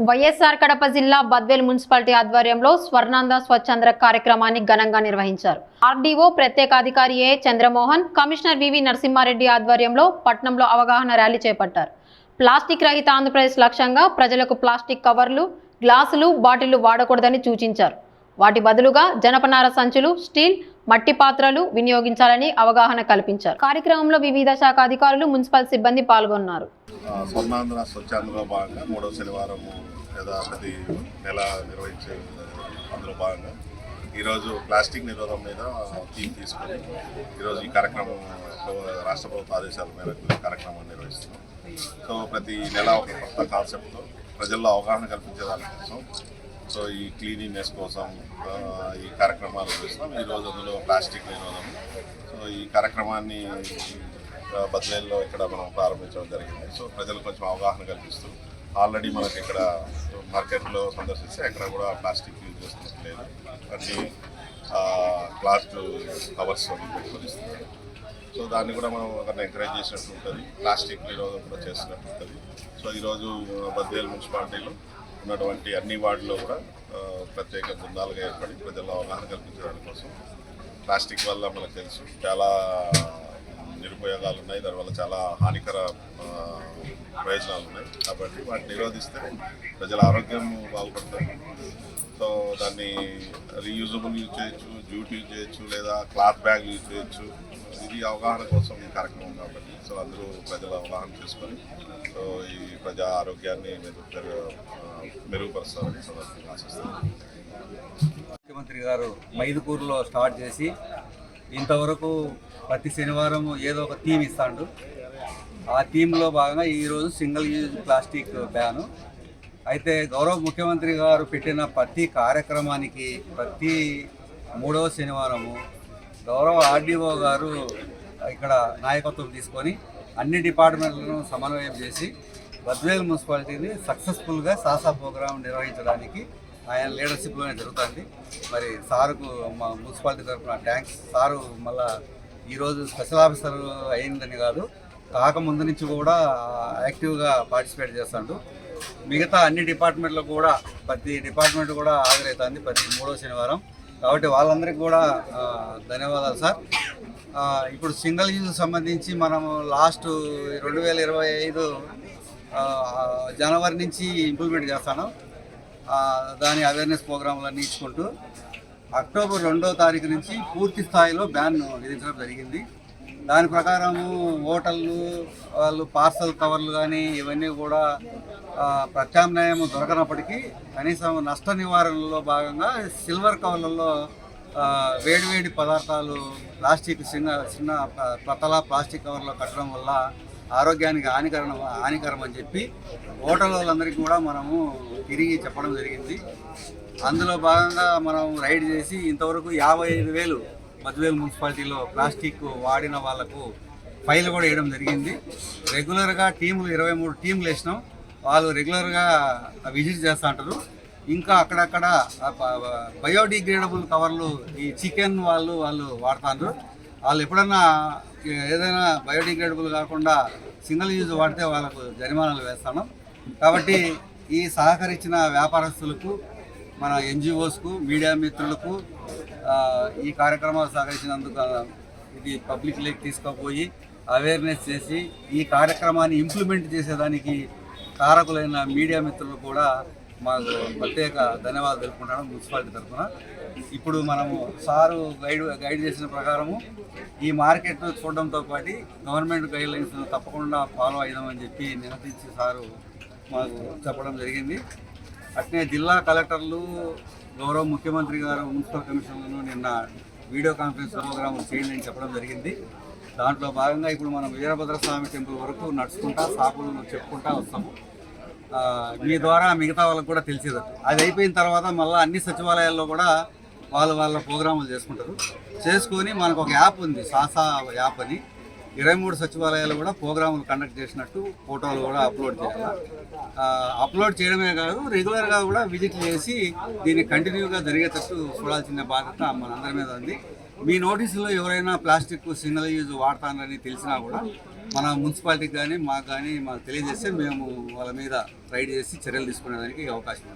వైఎస్ఆర్ కడప జిల్లా బద్వేల్ మున్సిపాలిటీ ఆధ్వర్యంలో స్వర్ణాంధ్ర స్వచ్ఛంద్ర కార్యక్రమాన్ని ఘనంగా నిర్వహించారు. ఆర్డీఓ ప్రత్యేక అధికారి ఏ చంద్రమోహన్, కమిషనర్ వివి నరసింహారెడ్డి ఆధ్వర్యంలో పట్టణంలో అవగాహన ర్యాలీ చేపట్టారు. ప్లాస్టిక్ రహిత ఆంధ్రప్రదేశ్ లక్ష్యంగా ప్రజలకు ప్లాస్టిక్ కవర్లు, గ్లాసులు, బాటిళ్లు వాడకూడదని సూచించారు. వాటి బదులుగా జనపనార సంచులు, స్టీల్, మట్టి పాత్రలు వినియోగించాలని అవగాహన కల్పించారు. కార్యక్రమంలో వివిధ శాఖ అధికారులు, మున్సిపల్ సిబ్బంది పాల్గొన్నారు. స్వర్ణాంధ్ర స్వచ్ఛాంధ్రలో భాగంగా 3వ శనివారం లేదా ప్రతి నెల నిర్వహించే అందులో భాగంగా ఈరోజు ప్లాస్టిక్ నిరోధం మీద థీమ్ తీసుకొని ఈరోజు ఈ కార్యక్రమం రాష్ట్ర ప్రభుత్వ ఆదేశాల మేరకు ఈ కార్యక్రమాన్ని నిర్వహిస్తున్నాం. సో ప్రతి నెల ఒక కొత్త కాన్సెప్ట్తో ప్రజల్లో అవగాహన కల్పించేదాని కోసం సో ఈ క్లీనింగ్నెస్ కోసం ఈ కార్యక్రమాలు చేస్తున్నాం. ఈరోజు అందులో ప్లాస్టిక్ నిరోధం. సో ఈ కార్యక్రమాన్ని బద్వేల్లో ఇక్కడ మనం ప్రారంభించడం జరిగింది. సో ప్రజలు కొంచెం అవగాహన కల్పిస్తూ ఆల్రెడీ మనకి ఇక్కడ మార్కెట్లో సందర్శిస్తే ఎక్కడ కూడా ప్లాస్టిక్ యూజ్ చేస్తున్నట్లేదు, అన్ని క్లాత్ కవర్స్ పెట్టుకొని ఇస్తున్నారు. సో దాన్ని కూడా మనం ఒకరిని ఎంకరేజ్ చేసినట్టు ఉంటుంది, ప్లాస్టిక్ నిరోధం కూడా చేసినట్టు ఉంటుంది. సో ఈరోజు బద్వేల్ మున్సిపాలిటీలో ఉన్నటువంటి అన్ని వార్డుల్లో కూడా ప్రత్యేక బృందాలుగా ఏర్పడి ప్రజల్లో అవగాహన కల్పించడానికి కోసం ప్లాస్టిక్ వల్ల మనకు తెలుసు చాలా నిరుపయోగాలు ఉన్నాయి, దానివల్ల చాలా హానికర ప్రయోజనాలు ఉన్నాయి. కాబట్టి వాటిని నిరోధిస్తే ప్రజల ఆరోగ్యం బాగుపడుతుంది. సో దాన్ని రీయూజబుల్ యూజ్ చేయొచ్చు, జూట్ యూజ్ చేయొచ్చు, లేదా క్లాత్ బ్యాగ్ యూజ్ చేయొచ్చు. ఇది అవగాహన కోసం ఈ కార్యక్రమం కాబట్టి సో అందరూ ప్రజలు అవగాహన చేసుకొని సో ఈ ప్రజా ఆరోగ్యాన్ని మెరుగుపరుస్తారని ఆశిస్తున్నాను. ముఖ్యమంత్రి గారు మైదుకూరులో స్టార్ట్ చేసి ఇంతవరకు ప్రతి శనివారం ఏదో ఒక థీమ్ ఇస్తాడు. ఆ థీమ్లో భాగంగా ఈరోజు సింగిల్ యూజ్ ప్లాస్టిక్ బ్యాను. అయితే గౌరవ ముఖ్యమంత్రి గారు పెట్టిన ప్రతి కార్యక్రమానికి ప్రతి 3వ శనివారము గౌరవ ఆర్డీఓ గారు ఇక్కడ నాయకత్వం తీసుకొని అన్ని డిపార్ట్మెంట్లను సమన్వయం చేసి బద్వేల్ మున్సిపాలిటీని సక్సెస్ఫుల్గా సాసా ప్రోగ్రాం నిర్వహించడానికి ఆయన లీడర్షిప్లోనే జరుగుతుంది. మరి సారుకు మా మున్సిపాలిటీ తరఫున థ్యాంక్స్. సారు మళ్ళా ఈరోజు స్పెషల్ ఆఫీసర్ అయిందని కాదు, కాకముందు నుంచి కూడా యాక్టివ్గా పార్టిసిపేట్ చేస్తాడు. మిగతా అన్ని డిపార్ట్మెంట్లో కూడా ప్రతి డిపార్ట్మెంట్ కూడా హాజరవుతుంది ప్రతి 3వ శనివారం. కాబట్టి వాళ్ళందరికీ కూడా ధన్యవాదాలు సార్. ఇప్పుడు సింగిల్ యూజ్ సంబంధించి మనము లాస్ట్ 2025 జనవరి నుంచి ఇంప్లిమెంట్ చేస్తాను. దాని అవేర్నెస్ ప్రోగ్రాంలన్నీ ఇచ్చుకుంటూ అక్టోబర్ 2వ తారీఖు నుంచి పూర్తి స్థాయిలో బ్యాన్ విధించడం జరిగింది. దాని ప్రకారము హోటళ్ళు వాళ్ళు పార్సల్ కవర్లు కానీ ఇవన్నీ కూడా ప్రత్యామ్నాయం దొరకనప్పటికీ కనీసం నష్ట నివారణలో భాగంగా సిల్వర్ కవర్లలో వేడివేడి పదార్థాలు ప్లాస్టిక్ చిన్న పతల ప్లాస్టిక్ కవర్లో కట్టడం వల్ల ఆరోగ్యానికి హానికరం అని చెప్పి హోటల్ వాళ్ళందరికీ కూడా మనము తిరిగి చెప్పడం జరిగింది. అందులో భాగంగా మనం రైడ్ చేసి ఇంతవరకు 55,000 బద్వేల్ మున్సిపాలిటీలో ప్లాస్టిక్ వాడిన వాళ్లకు ఫైల్ కూడా వేయడం జరిగింది. రెగ్యులర్గా టీములు 23 టీములు వేసినాం. వాళ్ళు రెగ్యులర్గా విజిట్ చేస్తూ ఉంటారు. ఇంకా అక్కడక్కడ బయోడిగ్రేడబుల్ కవర్లు ఈ చికెన్ వాళ్ళు వాడుతారు. వాళ్ళు ఎప్పుడన్నా ఏదైనా బయోడిగ్రేడబుల్ కాకుండా సింగిల్ యూజ్ వాడితే వాళ్ళకు జరిమానాలు వేస్తాను. కాబట్టి ఈ సహకరించిన వ్యాపారస్తులకు, మన ఎన్జిఓస్కు, మీడియా మిత్రులకు ఈ కార్యక్రమాలు సహకరించినందుకు ఇది పబ్లిక్లోకి తీసుకుపోయి అవేర్నెస్ చేసి ఈ కార్యక్రమాన్ని ఇంప్లిమెంట్ చేసేదానికి కారకులైన మీడియా మిత్రులు కూడా మాకు ప్రత్యేక ధన్యవాదాలు తెలుపుకుంటాను మున్సిపాలిటీ తరఫున. ఇప్పుడు మనము సారు గైడ్ చేసిన ప్రకారము ఈ మార్కెట్ చూడడంతో పాటు గవర్నమెంట్ గైడ్లైన్స్ తప్పకుండా ఫాలో అయిదామని చెప్పి నిరసించి సారు మాకు చెప్పడం జరిగింది. అట్నే జిల్లా కలెక్టర్లు, గౌరవ ముఖ్యమంత్రి గారు మున్సిపల్ కమిషనర్లను నిన్న వీడియో కాన్ఫరెన్స్ ప్రోగ్రాం చేయండి అని చెప్పడం జరిగింది. దాంట్లో భాగంగా ఇప్పుడు మనం వీరభద్రస్వామి టెంపుల్ వరకు నడుచుకుంటా సాకులు చెప్పుకుంటా వస్తాము. మీ ద్వారా మిగతా వాళ్ళకు కూడా తెలిసేది. అది అయిపోయిన తర్వాత మళ్ళీ అన్ని సచివాలయాల్లో కూడా వాళ్ళ ప్రోగ్రాములు చేసుకొని మనకు ఒక యాప్ ఉంది, సాసా యాప్ అని. 23 సచివాలయాలు కూడా ప్రోగ్రాములు కండక్ట్ చేసినట్టు ఫోటోలు కూడా అప్లోడ్ చేయాలి. అప్లోడ్ చేయడమే కాదు, రెగ్యులర్గా కూడా విజిట్ చేసి దీన్ని కంటిన్యూగా జరిగేటట్టు చూడాల్సిన బాధ్యత మనందరి మీద ఉంది. మీ నోటీసులో ఎవరైనా ప్లాస్టిక్ సింగిల్ యూజ్ వాడతానని తెలిసినా కూడా మన మున్సిపాలిటీకి కానీ మాకు తెలియజేస్తే మేము వాళ్ళ మీద రైడ్ చేసి చర్యలు తీసుకునేదానికి అవకాశం ఉంది.